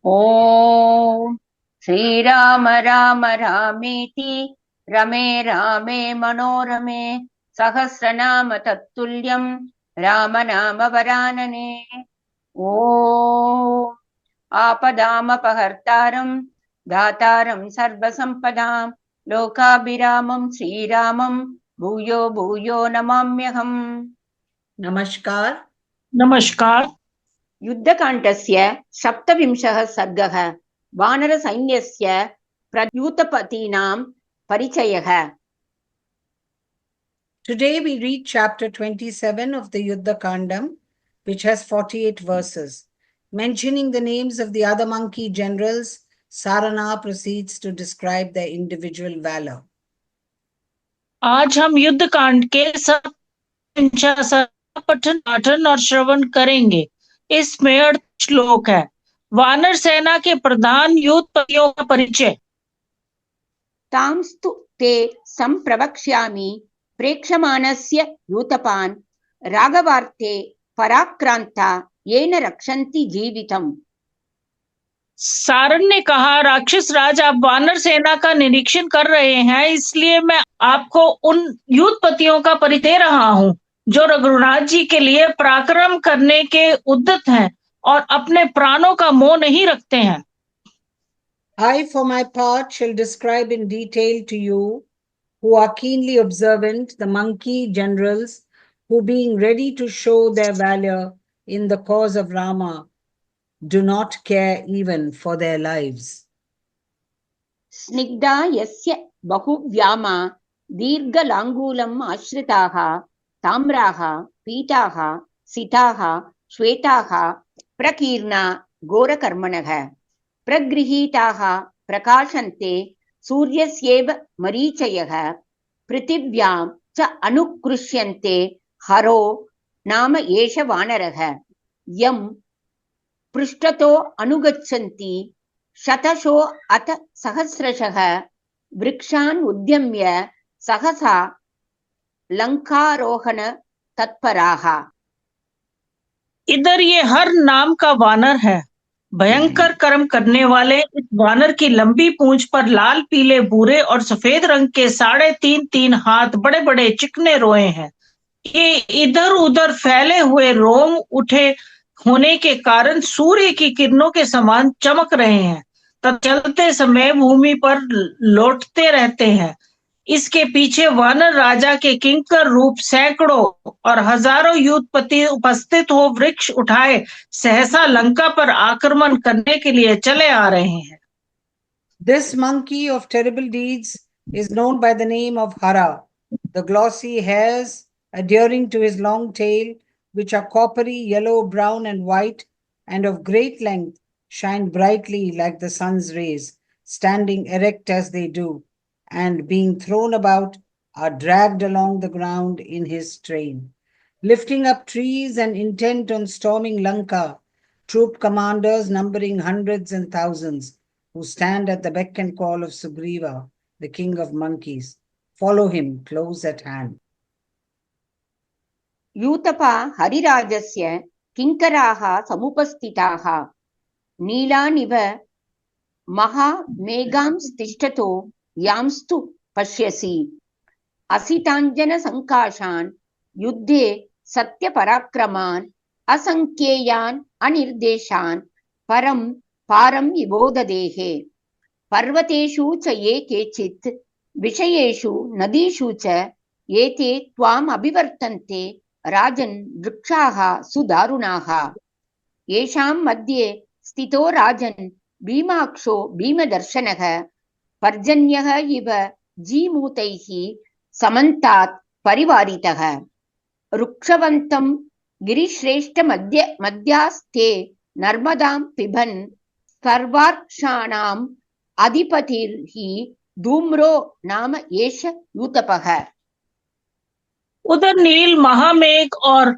ॐ श्रीराम राम रामेति रमे रामे मनोरमे सहस्रनाम तत्तुल्यं राम नाम वरानने। ॐ आपदामपहर्तारं दातारं सर्वसम्पदां लोकाभिरामं श्रीरामं भूयो भूयो नमाम्यहम्। नमस्कार। नमस्कार। युद्धकाण्डस्य सप्तविंशः सर्गः। वानरसैन्यस्य प्रयूतपतीनां परिचयः। Today we read chapter 27 of the Yuddha Kandam, which has 48 verses. Mentioning the names of the other monkey generals, Sarana proceeds to describe their individual valor. आज हम युद्ध कांड के पठन पाठन और श्रवण करेंगे। इसमें 8 श्लोक है। वानर सेना के प्रधान युद्धपतियों का परिचय। तांस्तु ते संप्रवक्ष्यामि प्रेक्षमाणस्य यूतपान् राघवार्थे पराक्रांता येन रक्षन्ति जीवितम्। सारण ने कहा, राक्षस राज, आप वानर सेना का निरीक्षण कर रहे हैं, इसलिए मैं आपको उन युद्धपतियों का परिचय दे रहा हूँ जो रघुनाथ जी के लिए पराक्रम करने के उद्यत हैं और अपने प्राणों का मोह नहीं रखते हैं। I, for my part, shall describe in detail to you, who are keenly observant, the monkey generals, who being ready to show their valor in the cause of Rama, do not care even for their lives. Snigdha यस्य बहुव्यामा दीर्घलाङ्गूलम् आश्रिताः ताम्राः पीताः सिताः श्वेताः प्रकीर्णा घोरकर्मणः प्रगृहीताः प्रकाशन्ते सूर्यस्येव मरीचयः पृथिव्यां च अनुकृष्यन्ते हरो नाम एष वानरः यं पृष्ठतो अनुगच्छन्ति शतशो अथ सहस्रशः वृक्षान् उद्यम्य सहसा लंकारोहण तत्पराः। इधर ये हर नाम का वानर है। भयंकर कर्म करने वाले इस वानर की लंबी पूंछ पर लाल पीले भूरे और सफेद रंग के 3.5 हाथ बड़े बड़े चिकने रोए हैं। ये इधर उधर फैले हुए रोम उठे होने के कारण सूर्य की किरणों के समान चमक रहे हैं तथा चलते समय भूमि पर लौटते रहते हैं। इसके पीछे वानर राजा के किंकर रूप सैकड़ों और हजारों युद्धपति उपस्थित हो वृक्ष उठाए सहसा लंका पर आक्रमण करने के लिए चले आ रहे हैं। This monkey of terrible deeds is known by the name of Hara. The glossy hairs adhering to his long tail, which are coppery, yellow, brown, and white, and of great length, shine brightly like the sun's rays, standing erect as they do, and being thrown about, are dragged along the ground in his train. Lifting up trees and intent on storming Lanka, troop commanders numbering hundreds and thousands, who stand at the beck and call of Sugriva, the king of monkeys, follow him close at hand. यूतपा हरिराजस्य किंकराः समुपस्थिताः नीलानिव महामेघांस्तिष्ठतो यांस्तु पश्यसि असिताञ्जन संकाशान् युद्धे सत्यपराक्रमान् असंख्येयान् अनिर्देशान् परं पारं विबोधदेहे पर्वतेषु च ये केचित् विषयेषु नदीषु च एते त्वाम् अभिवर्तन्ते राजन् वृक्षाः सुदारुणाः येषां मध्ये स्थितो राजन् भीमाक्षो भीमदर्शनः पर्जन्यः इव जीमूतैः समन्तात् परिवारितः रुक्षवन्तं गिरिश्रेष्ठ मध्यास्ते नर्मदां पिबन् सर्वार्क्षाणाम् अधिपतिर्हि धूम्रो नाम एष यूतपः। उधर नील महामेघ और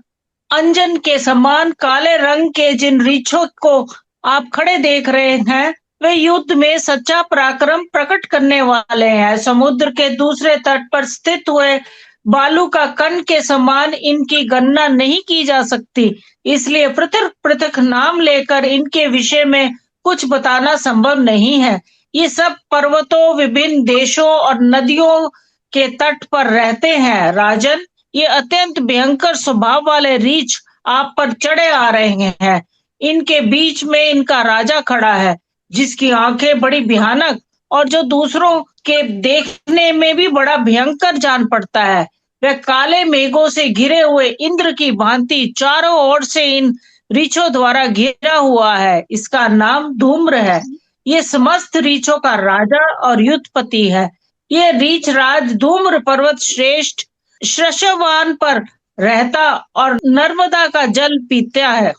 अंजन के समान काले रंग के जिन रीछों को आप खड़े देख रहे हैं, वे युद्ध में सच्चा पराक्रम प्रकट करने वाले हैं। समुद्र के दूसरे तट पर स्थित हुए बालू का कण के समान इनकी गणना नहीं की जा सकती, इसलिए पृथक पृथक नाम लेकर इनके विषय में कुछ बताना संभव नहीं है। ये सब पर्वतों, विभिन्न देशों और नदियों के तट पर रहते हैं। राजन, ये अत्यंत भयंकर स्वभाव वाले रीछ आप पर चढ़े आ रहे हैं। इनके बीच में इनका राजा खड़ा है, जिसकी आंखें बड़ी भयानक और जो दूसरों के देखने में भी बड़ा भयंकर जान पड़ता है। वह काले मेघों से घिरे हुए इंद्र की भांति चारों ओर से इन रीछों द्वारा घिरा हुआ है। इसका नाम धूम्र है। ये समस्त रीछों का राजा और युद्धपति है। ये रीछ राज धूम्र पर्वत श्रेष्ठ शृशवान पर रहता और नर्मदा का जल पीता है।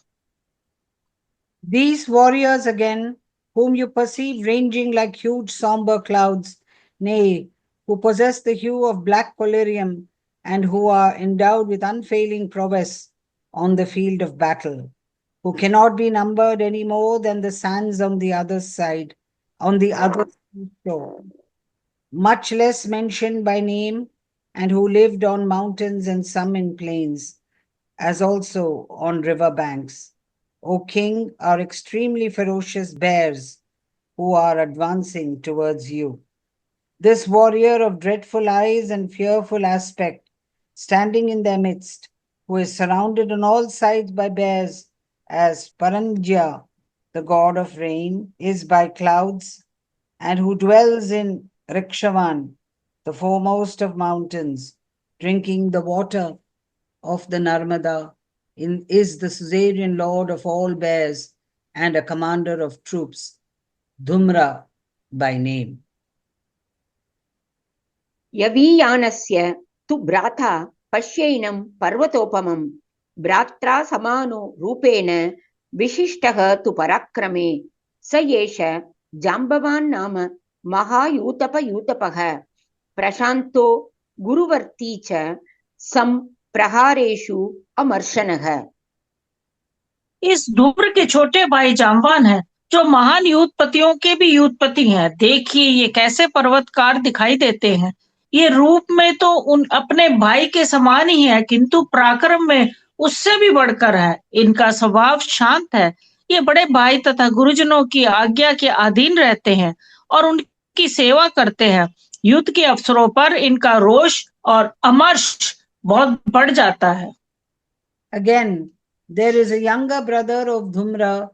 These warriors again, whom you perceive ranging like huge somber clouds, nay, who possess the hue of black collyrium and who are endowed with unfailing prowess on the field of battle, who cannot be numbered any more than the sands on the other side, on the other shore, much less mentioned by name, and who lived on mountains and some in plains, as also on river banks. O king, are extremely ferocious bears who are advancing towards you. This warrior of dreadful eyes and fearful aspect, standing in their midst, who is surrounded on all sides by bears, as Paranjya, the god of rain, is by clouds, and who dwells in Rikshavan, the foremost of mountains, drinking the water of the Narmada, is the suzerain lord of all bears and a commander of troops, Dhumra by name. यवीयानस्य तु भ्राता पश्यैनं पर्वतोपमं भ्रात्रा समानो रूपेण विशिष्टः तु पराक्रमे स एष जाम्बवान् नाम महायूतपयूतपः प्रशान्तो गुरुवर्ती च सं प्रहारेषु अमर्शनः। इस धूम्र के छोटे भाई जाम्बान है, जो महान युद्धपतियों के भी युद्धपति हैं। देखिए ये कैसे पर्वतकार दिखाई देते हैं। ये रूप में तो उन अपने भाई के समान ही है, किंतु पराक्रम में उससे भी बढ़कर है। इनका स्वभाव शांत है। ये बड़े भाई तथा गुरुजनों की आज्ञा के अधीन रहते हैं और उनकी सेवा करते हैं। युद्ध के अवसरों पर इनका रोष और अमर्ष बहुत बढ़ जाता है। Again, there is a younger brother of Dhumra,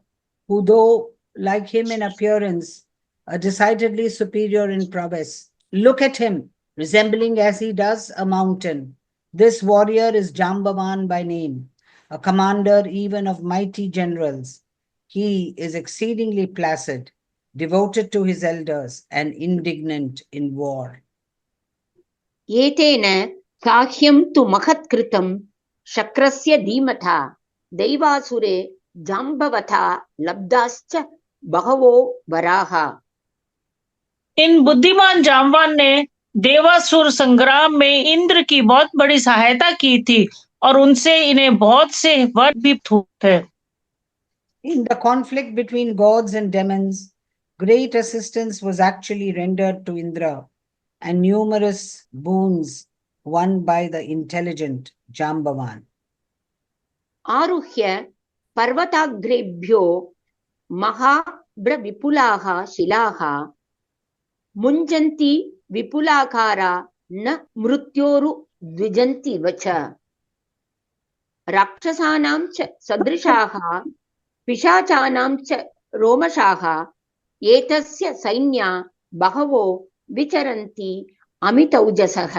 who, though like him in appearance, are decidedly superior in prowess. Look at him, resembling as he does a mountain. This warrior is Jambavan by name, a commander even of mighty generals. He is exceedingly placid, devoted to his elders, and indignant in war. एतेन साह्यं तु महत्कृतं शक्रस्य धीमता दैवासुरे जाम्बवता लब्धाश्च बहवो वराः। इन बुद्धिमान जाम्बान ने देवासुर संग्राम में इंद्र की बहुत बड़ी सहायता की थी और उनसे इन्हें बहुत से वर भी थे। In the conflict between gods and demons, great assistance was actually rendered to Indra, and numerous boons won by the intelligent Jambavan. आरुह्य पर्वताग्रेभ्यो महाब्रविपुलाः शिलाः मुञ्जन्ति विपुलाकारा न मृत्योरुद्विजन्ति वच। राक्षसानां च सदृशाः पिशाचानां च रोमशाः एतस्य सैन्या बहवो विचरन्ति अमितौजसः।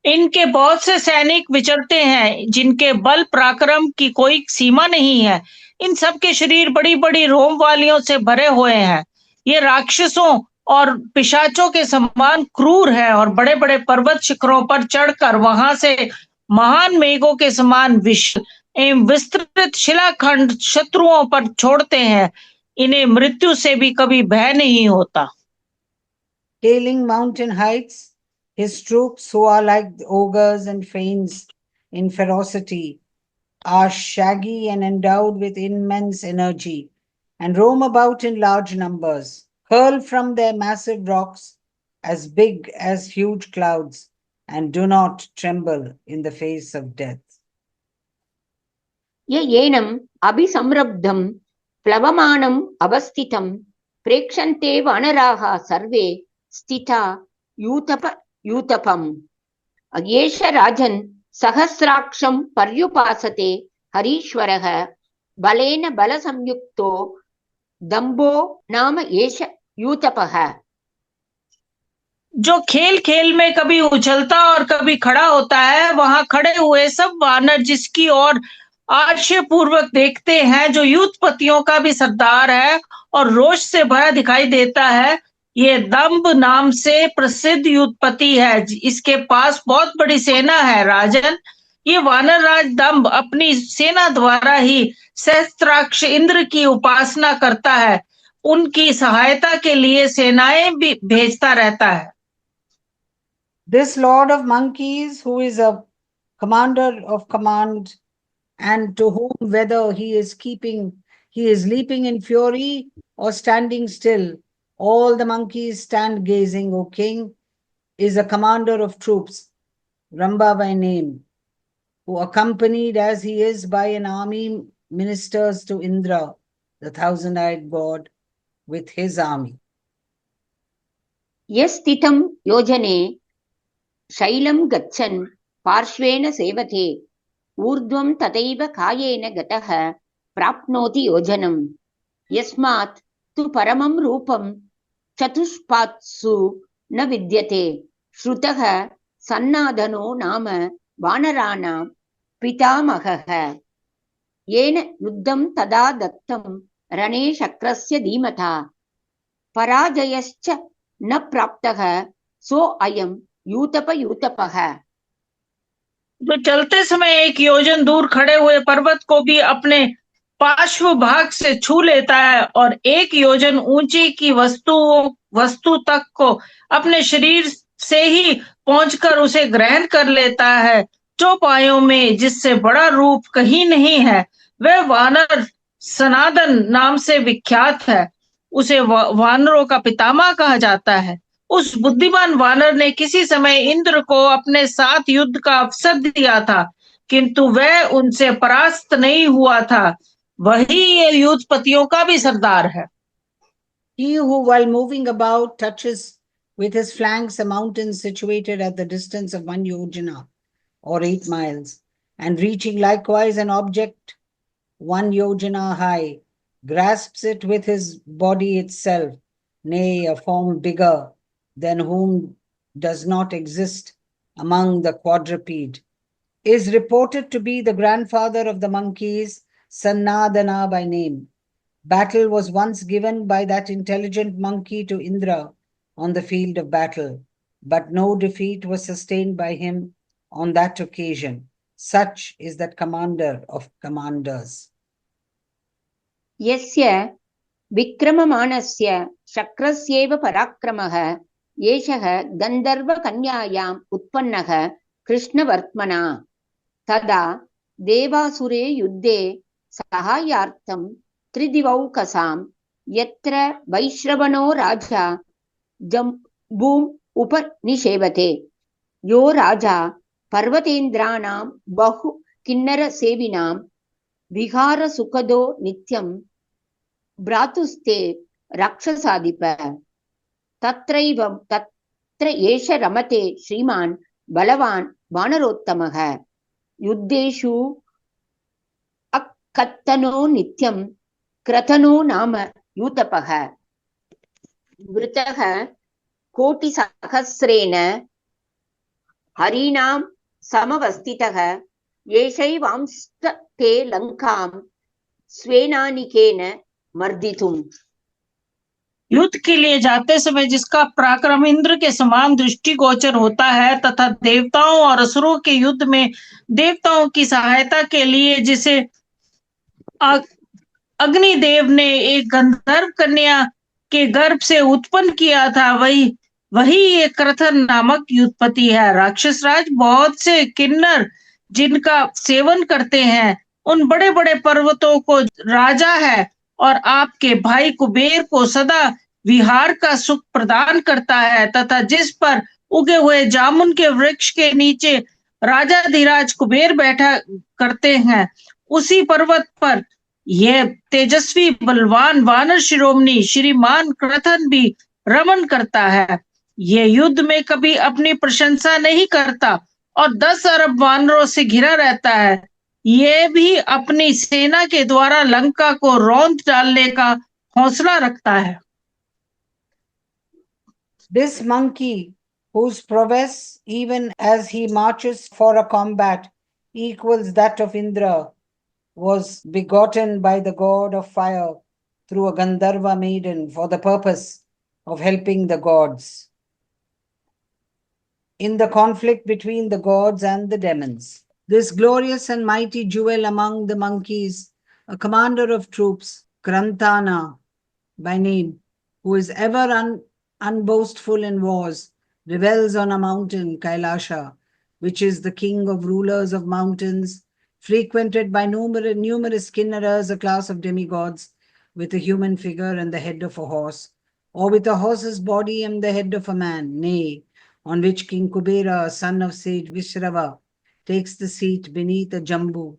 इनके बहुत से सैनिक विचरते हैं, जिनके बल पराक्रम की कोई सीमा नहीं है। इन सब के शरीर बड़ी बड़ी रोम वालियों से भरे हुए हैं। ये राक्षसों और पिशाचों के समान क्रूर है और बड़े बड़े पर्वत शिखरों पर चढ़कर वहां से महान मेघों के समान एवं विस्तृत शिलाखंड शत्रुओं पर छोड़ते हैं। इन्हें मृत्यु से भी कभी भय नहीं होता। Scaling mountain heights, his troops, who are like ogres and fiends in ferocity, are shaggy and endowed with immense energy, and roam about in large numbers, hurl from their massive rocks as big as huge clouds, and do not tremble in the face of death. ये एनम् अभिसंरब्धं प्लवमानम् अवस्थितं प्रेक्षन्ते वानराः सर्वे स्थिता यूतपम् एष राजन् सहस्राक्षं पर्युपासते हरीश्वरः बलेन बलसंयुक्तो दम्भो नाम एष यूतपः। जो खेल खेल में कभी उछलता और कभी खड़ा होता है, वहां खड़े हुए सब वानर जिसकी ओर आश्चर्य पूर्वक देखते हैं, जो यूथपतियों का भी सरदार है और रोष से भरा दिखाई देता है, ये दंभ नाम से प्रसिद्ध यूथपति है। इसके पास बहुत बड़ी सेना है राजन। ये वानर राज दंभ अपनी सेना द्वारा ही सहस्त्राक्ष इंद्र की उपासना करता है, उनकी सहायता के लिए सेनाएं भी भेजता रहता है। This lord of monkeys, who is a commander of command, and to whom whether he is leaping in fury or standing still, all the monkeys stand gazing, O king, is a commander of troops, Ramba by name, who accompanied as he is by an army ministers to Indra, the thousand-eyed god, with his army. यस्थितं योजने शैलं गच्छन् पार्श्वेन सेवते ऊर्ध्वं तथैव कायेन गतः प्राप्नोति योजनं यस्मात् तु परमं रूपं चतुष्पात्सु न विद्यते श्रुतः सन्नादनो नाम वानराणां पितामहः येन युद्धं तदा दत्तं रणे शक्रस्य धीमता पराजयश्च न प्राप्तः सो अयं यूतपः। जो चलते समय एक योजन दूर खड़े हुए पर्वत को भी अपने पार्श्व भाग से छू लेता है और एक योजन ऊंची की वस्तु तक को अपने शरीर से ही पहुंचकर उसे ग्रहण कर लेता है, चौपायों में जिससे बड़ा रूप कहीं नहीं है, वह वानर सनादन नाम से विख्यात है। उसे वानरों का पितामह कहा जाता है। उस बुद्धिमान वानर ने किसी समय इंद्र को अपने साथ युद्ध का अवसर दिया था, किंतु वह उनसे परास्त नहीं हुआ था। वही ये युद्धपतियों का भी सरदार है। He who while moving about touches with his flanks a mountain situated at the distance of 1 yojana or 8 miles, and reaching likewise an object 1 yojana high, grasps it with his body itself, nay, a form bigger than whom does not exist among the quadruped, is reported to be the grandfather of the monkeys, Sannadana by name. Battle was once given by that intelligent monkey to Indra on the field of battle, but no defeat was sustained by him on that occasion. Such is that commander of commanders. यस्य विक्रममाणस्य शक्रस्यैव पराक्रमः एषः गन्धर्वकन्यायाम् उत्पन्नः कृष्णवर्त्मना तदा देवासुरे युद्धे सहायार्थं त्रिदिवौकसां यत्र वैश्रवणो राजा जम्बूम् उपनिषेवते यो राजा पर्वतेन्द्राणां बहु किन्नरसेविनां विहारसुखदो नित्यं भ्रातुस्ते राक्षसाधिप तत्र एष रमते श्रीमान् बलवान् वानरोत्तमः युद्धेषु अकत्तनो नित्यं क्रतनो नाम यूतपः वृतः कोटिसहस्रेण हरीणां समवस्थितः एषैवांस्ते लंकां स्वेनानिकेन मर्दितुम्। युद्ध के लिए जाते समय जिसका पराक्रम इंद्र के समान दृष्टिगोचर होता है तथा देवताओं और असुरों के युद्ध में देवताओं की सहायता के लिए जिसे अग्निदेव ने एक गंधर्व कन्या के गर्भ से उत्पन्न किया था, वही ये क्रथन नामक युद्धपति है। राक्षस राज बहुत से किन्नर जिनका सेवन करते हैं, उन बड़े बड़े पर्वतों को राजा है और आपके भाई कुबेर को सदा विहार का सुख प्रदान करता है तथा जिस पर उगे हुए जामुन के वृक्ष के नीचे राजा धीराज कुबेर बैठा करते हैं, उसी पर्वत पर यह तेजस्वी बलवान वानर शिरोमणि श्रीमान क्रथन भी रमन करता है। ये युद्ध में कभी अपनी प्रशंसा नहीं करता और 10 अरब वानरों से घिरा रहता है। ये भी अपनी सेना के द्वारा लंका को रौंद डालने का हौसला रखता है। This monkey, whose prowess, even as he marches for a combat, equals that of Indra, was begotten by the god of fire through a Gandharva maiden for the purpose of helping the gods in the conflict between the gods and the demons. This glorious and mighty jewel among the monkeys, a commander of troops, Krantana by name, who is ever unboastful in wars, revels on a mountain, Kailasha, which is the king of rulers of mountains, frequented by numerous kinnaras, a class of demigods, with a human figure and the head of a horse, or with a horse's body and the head of a man, nay, on which King Kubera, son of sage Vishrava, takes the seat beneath a jambu,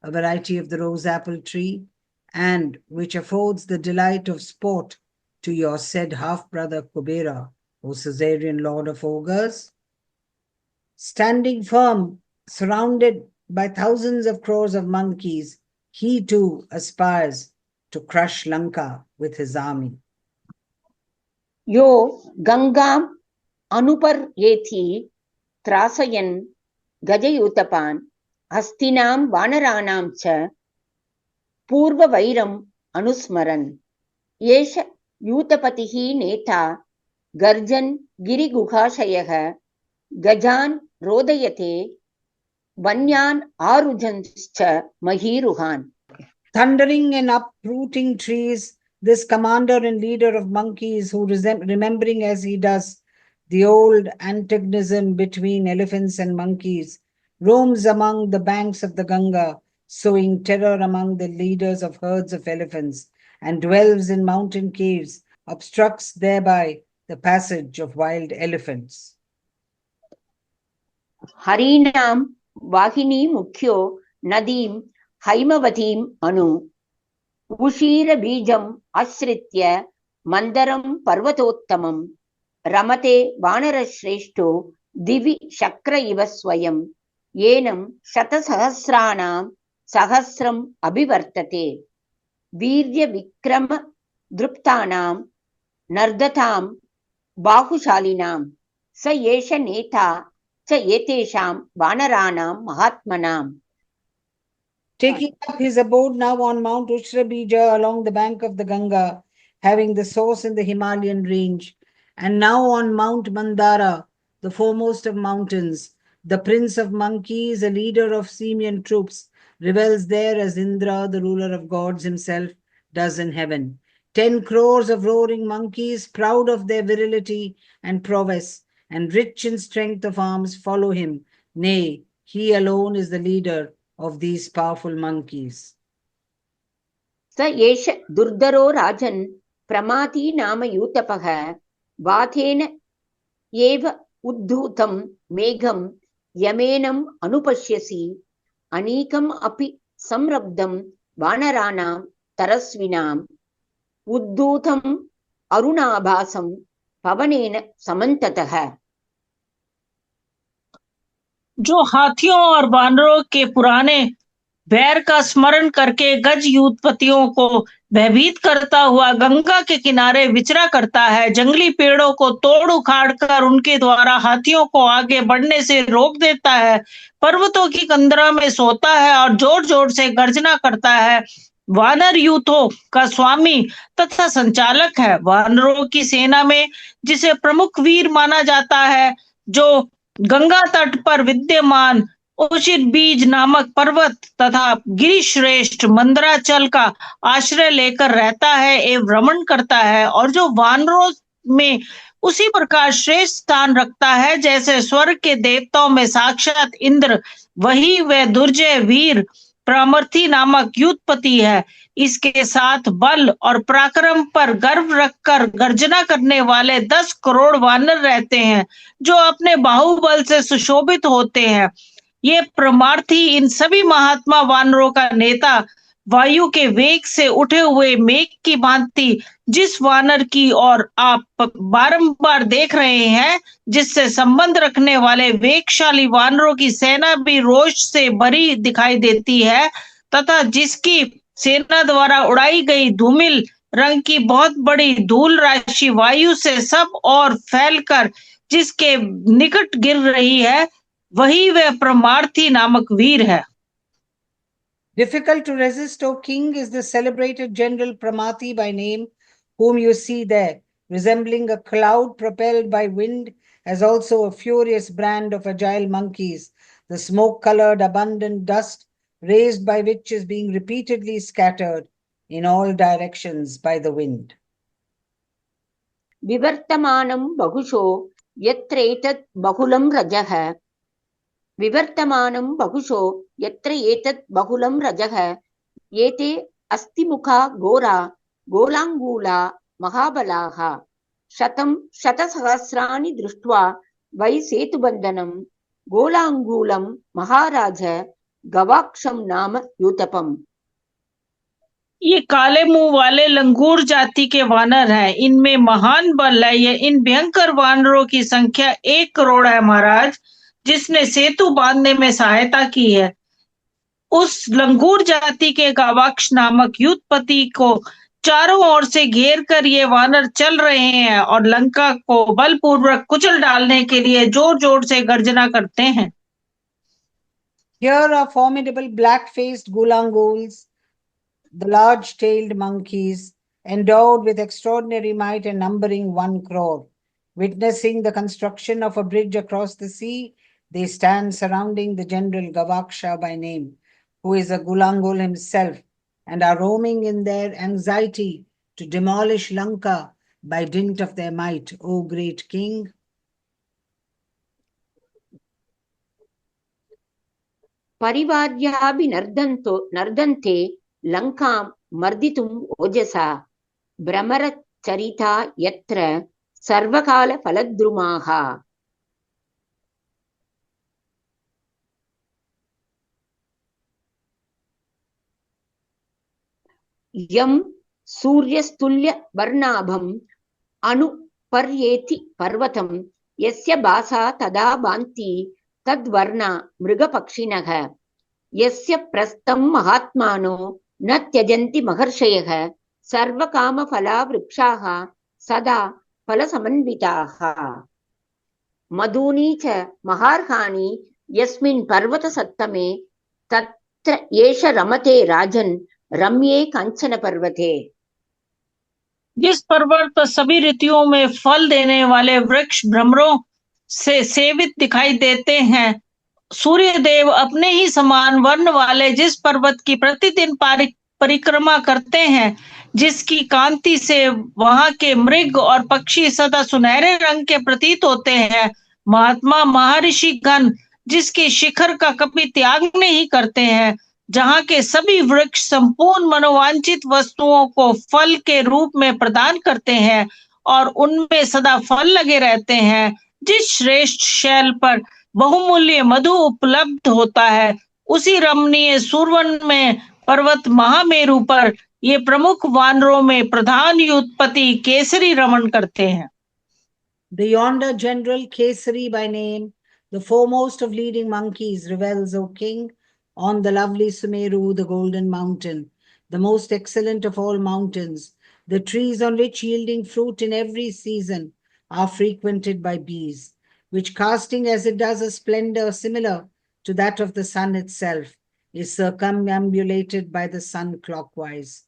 a variety of the rose apple tree, and which affords the delight of sport to your said half-brother Kubera, O Caesarean lord of ogres. Standing firm, surrounded by thousands of crores of monkeys, he too aspires to crush Lanka with his army. यो गंगाम अनुपर्येति त्रासयन् गजयूतपान् हस्तिनां वानराणां च पूर्ववैरम् अनुस्मरन् एष यूतपतिः नेता गर्जन् गिरिगुहाशयः गजान् रोदयते वन्यान् आरुजंश्च महीरुहान्. Thundering and uprooting trees, this commander and leader of monkeys, who remembering as he does the old antagonism between elephants and monkeys, roams among the banks of the Ganga, sowing terror among the leaders of herds of elephants, and dwells in mountain caves, obstructs thereby the passage of wild elephants. हरीणां वाहिनी मुख्यो नदीं हैमवतीम् अनु उशीरबीजम् आश्रित्य मन्दरं पर्वतोत्तमं रमते वानरश्रेष्ठो दिवि शक्र इव स्वयं येनं शतसहस्राणां सहस्रम् अभिवर्तते वीर्यविक्रम दृप्तानां नर्दतां बाहुशालिनां स एष नेता च एतेषां वानराणां महात्मनाम्. Taking up his abode now on Mount Ushrabija along the bank of the Ganga, having the source in the Himalayan range, and now on Mount Mandara, the foremost of mountains, the prince of monkeys, a leader of Simian troops, revels there as Indra, the ruler of gods himself, does in heaven. 10 crores of roaring monkeys, proud of their virility and prowess, and rich in strength of arms, follow him. Nay, he alone is the leader of these powerful monkeys. स एष दुर्धरो राजन् प्रमाती नाम यूतपः वाथेन एव उद्धूतं मेघं यमेनम् अनुपश्यसि अनीकम् अपि संरब्धं वानराणां तरस्विनाम् उद्धूतम् अरुणाभासं पवनेन समन्ततः. जो हाथियों और वानरों के पुराने बैर का स्मरण करके गज यूथपतियों को भयभीत करता हुआ गंगा के किनारे विचरा करता है, जंगली पेड़ों को तोड़ उखाड़ कर उनके द्वारा हाथियों को आगे बढ़ने से रोक देता है, पर्वतों की कंदरा में सोता है और जोर जोर से गर्जना करता है, वानर यूथों का स्वामी तथा संचालक है। वानरों की सेना में जिसे प्रमुख वीर माना जाता है, जो गंगा तट पर विद्यमान उचित बीज नामक पर्वत तथा गिरिश्रेष्ठ मंदराचल का आश्रय लेकर रहता है एवं रमण करता है, और जो वानरों में उसी प्रकार श्रेष्ठ स्थान रखता है जैसे स्वर्ग के देवताओं में साक्षात इंद्र, वही वह दुर्जय वीर प्रामर्थी नामक युद्धपति है। इसके साथ बल और पराक्रम पर गर्व रखकर गर्जना करने वाले 10 करोड़ वानर रहते हैं, जो अपने बाहुबल से सुशोभित होते हैं। ये परमार्थी इन सभी महात्मा वानरों का नेता वायु के वेग से उठे हुए मेघ की भांति जिस वानर की ओर आप बारंबार देख रहे हैं, जिससे संबंध रखने वाले वेगशाली वानरों की सेना भी रोष से भरी दिखाई देती है, तथा जिसकी सेना द्वारा उड़ाई गई धूमिल रंग की बहुत बड़ी धूल राशि वायु से सब और फैलकर जिसके निकट गिर रही है, वही वह परमार्थी नामक वीर है। Difficult to resist, O king, is the celebrated general Pramati by name, whom you see there, resembling a cloud propelled by wind, as also a furious brand of agile monkeys, the smoke-colored abundant dust raised by which is being repeatedly scattered in all directions by the wind. विवर्तमानं बहुशो यत्रैतत् बहुलं रजः विवर्तमानं बहुशो यत्र एतत् बहुलं रजः एते अस्तिमुखा घोरा गोलाङ्गूला महाबलाः शतं शतसहस्राणि दृष्ट्वा वै सेतुबन्धनं गोलाङ्गूलं महाराज गवाक्षं नाम यूतपम्। ये काले मुंह वाले लंगूर जाति के वानर हैं। इनमें महान बल है। ये इन भयंकर वानरों की संख्या 1 करोड़ है महाराज, जिसने सेतु बांधने में सहायता की है। उस लंगूर जाति के गवाक्ष नामक युद्धपति को चारों ओर से घेर कर ये वानर चल रहे हैं और लंका को बलपूर्वक कुचल डालने के लिए जोर जोर से गर्जना करते हैं। Here are formidable black-faced gulanguls, the large-tailed monkeys, endowed with extraordinary might and numbering 1 crore. Witnessing the construction of a bridge across the sea, they stand surrounding the general Gavaksha by name, who is a Gulangul himself, and are roaming in their anxiety to demolish Lanka by dint of their might, O great king. परिवार्याभिनर्दन्ते लङ्कां मर्दितुम् ओजसा भ्रमरचरिता यत्र सर्वकालफलद्रुमाः। यं सूर्यस्तुल्यवर्णाभम् अनुपर्येति पर्वतं यस्य भासा तदा भान्ति तद्वर्णा मृगपक्षिणः यस्य प्रस्थं महात्मानो न त्यजन्ति महर्षयः सर्वकामफला वृक्षाः सदा फलसमन्विताः। मधूनि च महार्हाणि यस्मिन् पर्वतसत्तमे तत्र एष रमते राजन् रम्ये कांचन पर्वते। जिस पर्वत पर सभी ऋतुओं में फल देने वाले वृक्ष भ्रमरों से सेवित दिखाई देते हैं, सूर्य देव अपने ही समान वर्ण वाले जिस पर्वत की प्रतिदिन परिक्रमा करते हैं, जिसकी कांति से वहां के मृग और पक्षी सदा सुनहरे रंग के प्रतीत होते हैं, महात्मा महर्षि गण जिसके शिखर का कभी त्याग नहीं करते हैं, जहाँ के सभी वृक्ष संपूर्ण मनोवांछित वस्तुओं को फल के रूप में प्रदान करते हैं और उनमें सदा फल लगे रहते हैं, जिस श्रेष्ठ शैल पर बहुमूल्य मधु उपलब्ध होता है, उसी रमणीय सुरवन में पर्वत महामेरु पर ये प्रमुख वानरों में प्रधान युद्धपति केसरी रमण करते हैं। The yonder general Kesari by name, the foremost of leading monkeys, revels, O king, on the lovely Sumeru, the golden mountain, the most excellent of all mountains, the trees on which yielding fruit in every season are frequented by bees, which casting as it does a splendor similar to that of the sun itself, is circumambulated by the sun clockwise,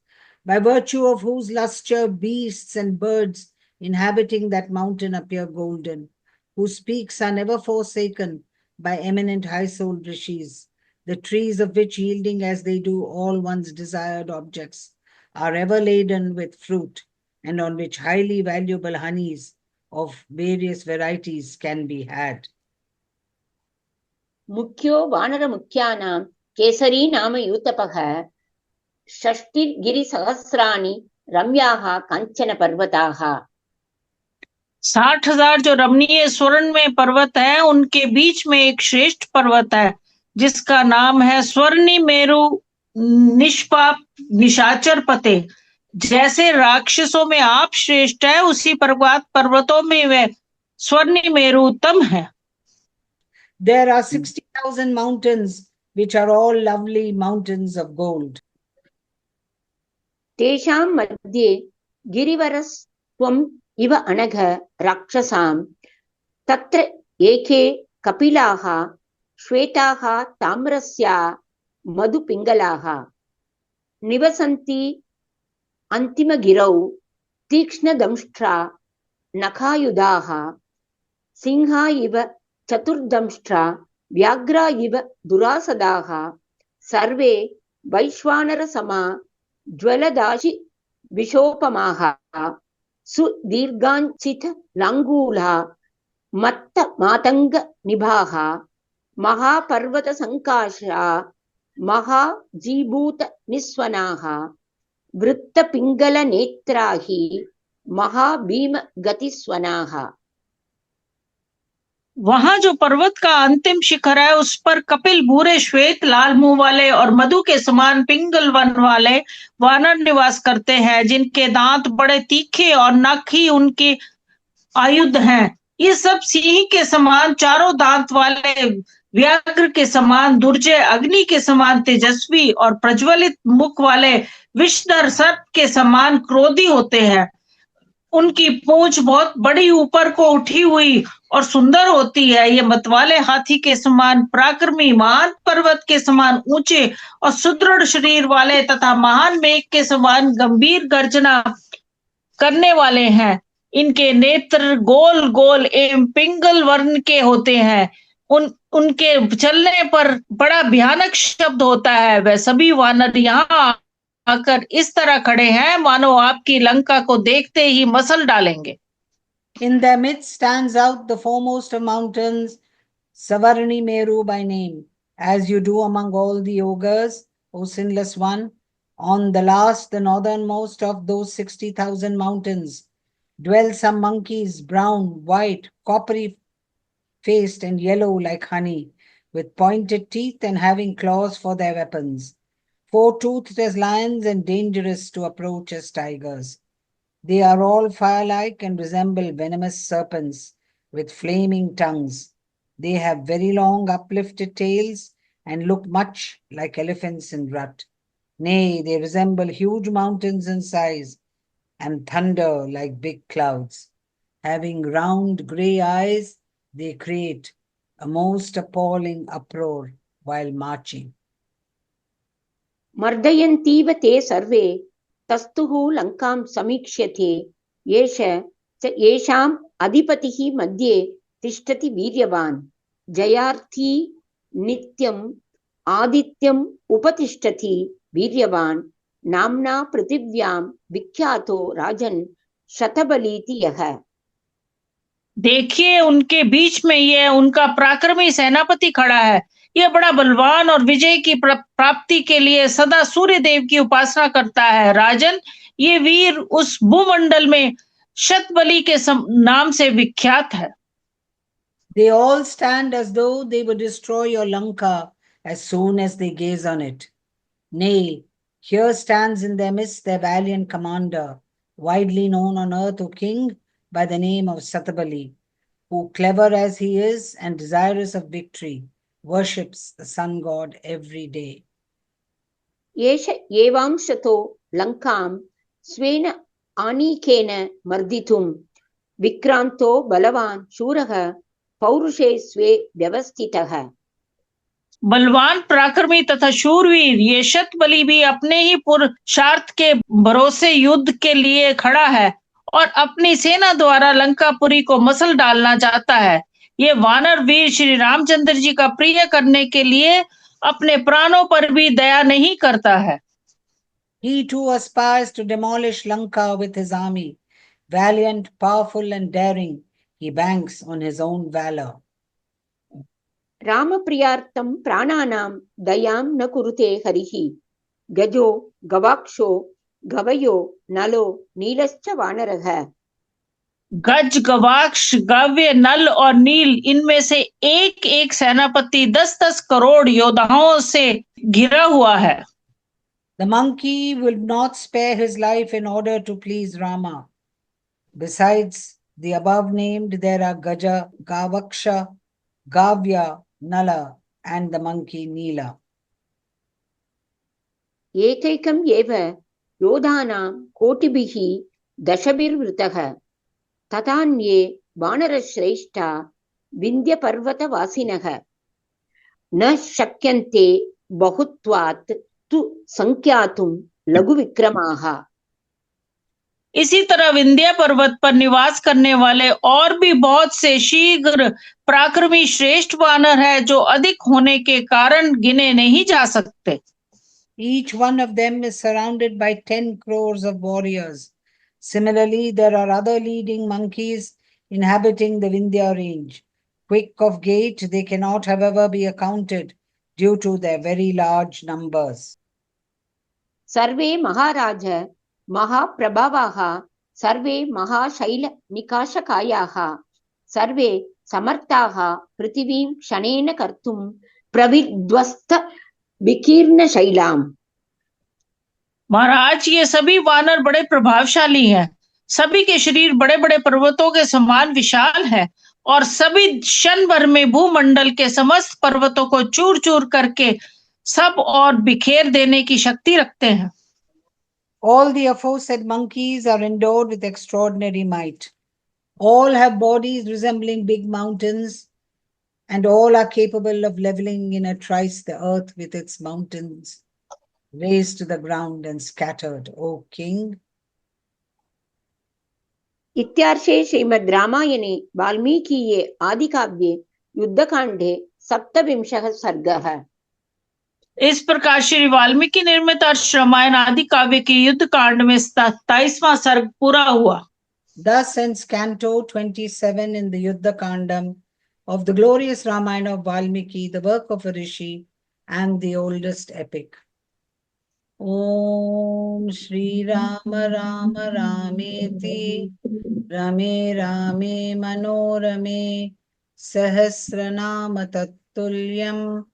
by virtue of whose lustre beasts and birds inhabiting that mountain appear golden, whose peaks are never forsaken by eminent high-souled rishis, the trees of which yielding as they do all one's desired objects are ever laden with fruit, and on which highly valuable honeys of various varieties can be had. मुख्यो वानरमुख्यानां Kesari नाम यूतपः षष्टिर्गिरिसहस्राणि रम्याः कांचन पर्वताः। 60,000 जो रमणीय स्वर्ण में पर्वत है, उनके बीच में एक श्रेष्ठ पर्वत है जिसका नाम है स्वर्णी मेरु निष्पाप निशाचर पते। जैसे राक्षसों में आप श्रेष्ठ है, उसी पर्वतों में वह स्वर्ण मेरु उत्तम है। There are 60,000 mountains, which are all lovely mountains of gold. तेषां मध्ये गिरिवरस्त्वम् इव अनघ राक्षसां तत्र एके कपिलाः श्वेताः ताम्रस्या मधुपिङ्गलाः निवसन्ति अन्तिमगिरौ तीक्ष्णदंष्ट्रा नखायुधाः सिंहा इव चतुर्दंष्ट्रा व्याघ्रा इव दुरासदाः सर्वे वैश्वानरसमा ज्वलदाशि विशोपमाः सुदीर्घाञ्चित लाङ्गूला मत्त मातंग निभाः महापर्वत संकाशा महाजीभूत निस्वनाः वृत्त पिंगल नेत्राहि महाभीम गतिस्वनाः। वहां जो पर्वत का अंतिम शिखर है, उस पर कपिल भूरे श्वेत लाल मुंह वाले और मधु के समान पिंगल वन वाले वानर निवास करते हैं, जिनके दांत बड़े तीखे और नख ही उनके आयुध हैं। ये सब सिंह के समान चारों दांत वाले, व्याघ्र के समान दुर्जय, अग्नि के समान तेजस्वी और प्रज्वलित मुख वाले विषधर सर्प के समान क्रोधी होते हैं। उनकी पूंछ बहुत बड़ी ऊपर को उठी हुई और सुंदर होती है। ये मतवाले हाथी के समान पराक्रमी, महान पर्वत के समान ऊंचे और सुदृढ़ शरीर वाले तथा महान मेघ के समान गंभीर गर्जना करने वाले हैं। इनके नेत्र गोल गोल एवं पिंगल वर्ण के होते हैं। उनके चलने पर बड़ा भयानक शब्द होता है। वह सभी वानर यहाँ आकर इस तरह खड़े हैं मानो आपकी लंका को देखते ही मसल डालेंगे। In their midst stands out the foremost of mountains, Savarni Meru by name, as you do among all the ogres, O sinless one. On the last, the northernmost of those 60,000 mountains, dwell some monkeys, brown, white, coppery faced and yellow like honey, with pointed teeth and having claws for their weapons, four-toothed as lions and dangerous to approach as tigers. They are all fire-like and resemble venomous serpents with flaming tongues. They have very long uplifted tails and look much like elephants in rut. Nay, they resemble huge mountains in size and thunder like big clouds. Having round grey eyes, they create a most appalling uproar while marching. मर्दयन्तीव ते सर्वे तस्तुः लंकां समीक्ष्यते येष च येषाम् अधिपतिः मध्ये तिष्ठति वीर्यवान् जयार्थी नित्यम् आदित्यम् उपतिष्ठति वीर्यवान् नाम्ना पृथिव्यां विख्यातो राजन् शतबलीति यः। देखिए, उनके बीच में ये उनका पराक्रमी सेनापति खड़ा है। यह बड़ा बलवान और विजय की प्राप्ति के लिए सदा सूर्य देव की उपासना करता है। राजन, ये वीर उस भूमंडल में शतबली के नाम से विख्यात है। They all stand as though they would destroy your Lanka as soon as they gaze on it. Nay, here stands in their midst their valiant commander, widely known on earth, O king, by the name of Satabali, who, clever as he is and desirous of victory, worships the sun god every day. येष एवांशतो लंकां स्वेन आनीकेन मर्दितुं विक्रांतो बलवान शूरः पौरुषे स्वे व्यवस्थितः। बलवान, पराक्रमी तथा शूरवीर ये शतबली भी अपने ही पुरुषार्थ के भरोसे युद्ध के लिए खड़ा है और अपनी सेना द्वारा लंकापुरी को मसल डालना चाहता है। ये वानर वीर श्री रामचंद्र जी का प्रिय करने के लिए अपने प्राणों पर भी दया नहीं करता है। He too aspires to demolish Lanka with his army. Valiant, powerful and daring, he banks on his own valor. Ram प्रियार्थम प्राणानां दयां न कुरुते हरिः गजो गवाक्षो गवयो नलो नीलश्च वानरः। गज, गवाक्ष, गव्य, नल और नील, इनमें से एक एक सेनापति 10-10 करोड़ योद्धाओं से घिरा हुआ है। The monkey will not spare his life in order to please Rama. Besides the above named, there are Gaja, Gavaksha, Gavya, Nala, and the monkey Neela. एकैकम् एव योधानां कोटिभिः दशभिर्वृतः तथान्ये वानरश्रेष्ठा विन्ध्यपर्वतवासिनः न शक्यन्ते बहुत्वात् तु संख्यातुं लघुविक्रमाः। इसी तरह विंध्य पर्वत पर निवास करने वाले और भी बहुत से शीघ्र पराक्रमी श्रेष्ठ वानर है जो अधिक होने के कारण गिने नहीं जा सकते। Each one of them is surrounded by 10 crores of warriors. Similarly, there are other leading monkeys inhabiting the Vindhya range. Quick of gait, they cannot, however, be accounted due to their very large numbers. सर्वे महाराज महाप्रभावाः सर्वे महाशैल निकाशकायाः सर्वे समर्थाः पृथिवीं क्षणेन कर्तुं प्रविध्वस्त विकीर्ण शैलाम। महाराज, ये सभी वानर बड़े प्रभावशाली हैं। सभी के शरीर बड़े बड़े पर्वतों के समान विशाल है और सभी क्षण भर में भूमंडल के समस्त पर्वतों को चूर चूर करके सब और बिखेर देने की शक्ति रखते हैं। All the aforesaid monkeys are endowed with extraordinary might. All have bodies resembling big mountains, and all are capable of leveling in a trice the earth with its mountains, raised to the ground and scattered, O king. इत्यार्षे श्रीमद् रामायणे वाल्मीकीये आदिकाव्ये युद्धकाण्डे 27 सर्गः। इस प्रकार श्री वाल्मीकि निर्मित रामायण आदि काव्य के युद्ध कांड में 27वां सर्ग पूरा हुआ। Thus ends Canto 27 in the Yuddha Kandam of the glorious Ramayana of Valmiki, the work of a rishi and the oldest epic. Om Shri Rama Rama Rameti Rame Rame Manorame Sahasranama Tattulyam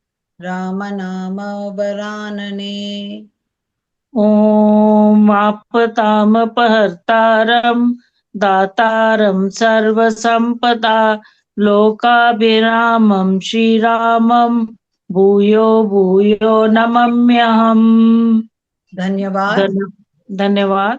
Ramanama Varanane. ओम आपतामपहर्तारं दातारं सर्वसंपदा लोकाभिरामं श्रीरामं भूयो भूयो नमाम्यहम्। धन्यवाद। धन्यवाद।